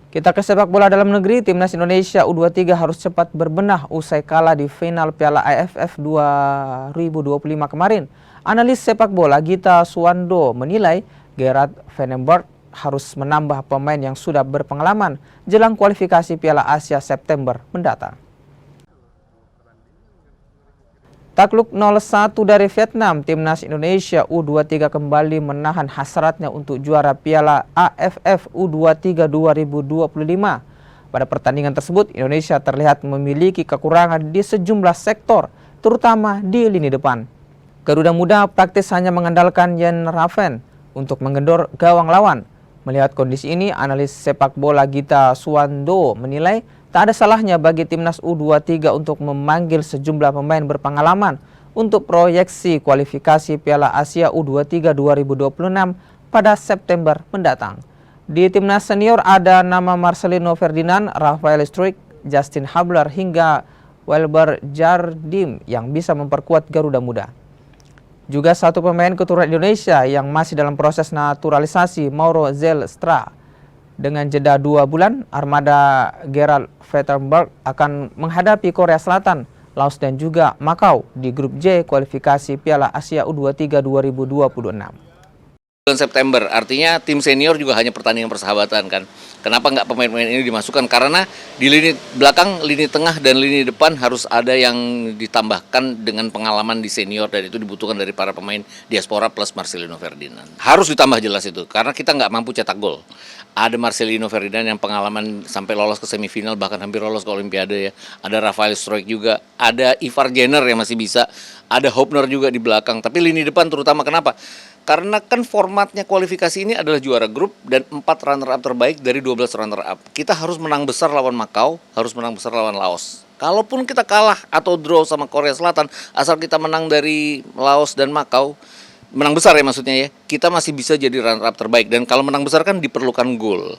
Kita ke sepak bola dalam negeri, Timnas Indonesia U23 harus cepat berbenah usai kalah di final Piala AFF 2025 kemarin. Analis sepak bola Gita Suwando menilai Gerard Vandenberg harus menambah pemain yang sudah berpengalaman jelang kualifikasi Piala Asia September mendatang. Takluk 0-1 dari Vietnam, Timnas Indonesia U23 kembali menahan hasratnya untuk juara Piala AFF U23 2025. Pada pertandingan tersebut, Indonesia terlihat memiliki kekurangan di sejumlah sektor, terutama di lini depan. Garuda Muda praktis hanya mengandalkan Yen Raven untuk menggedor gawang lawan. Melihat kondisi ini, analis sepak bola Gita Suwando menilai tak ada salahnya bagi Timnas U23 untuk memanggil sejumlah pemain berpengalaman untuk proyeksi kualifikasi Piala Asia U23 2026 pada September mendatang. Di Timnas Senior ada nama Marcelino Ferdinand, Rafael Struijk, Justin Habler hingga Welber Jardim yang bisa memperkuat Garuda Muda. Juga satu pemain keturunan Indonesia yang masih dalam proses naturalisasi, Mauro Zelstra. Dengan jeda 2 bulan, armada Gerard Vandenberg akan menghadapi Korea Selatan, Laos dan juga Makau di grup J kualifikasi Piala Asia U23 2026. Bulan September, artinya tim senior juga hanya pertandingan persahabatan kan. Kenapa nggak pemain-pemain ini dimasukkan? Karena di lini belakang, lini tengah, dan lini depan harus ada yang ditambahkan dengan pengalaman di senior, dan itu dibutuhkan dari para pemain diaspora plus Marcelino Ferdinand. Harus ditambah jelas itu, karena kita nggak mampu cetak gol. Ada Marcelino Ferdinand yang pengalaman sampai lolos ke semifinal, bahkan hampir lolos ke Olimpiade ya. Ada Rafael Struijk juga, ada Ivar Jenner yang masih bisa, ada Hopner juga di belakang. Tapi lini depan terutama kenapa? Karena kan formatnya kualifikasi ini adalah juara grup dan 4 runner-up terbaik dari 12 runner-up. Kita harus menang besar lawan Makau, harus menang besar lawan Laos. Kalaupun kita kalah atau draw sama Korea Selatan, asal kita menang dari Laos dan Makau, menang besar ya maksudnya ya, kita masih bisa jadi runner-up terbaik. Dan kalau menang besar kan diperlukan gol.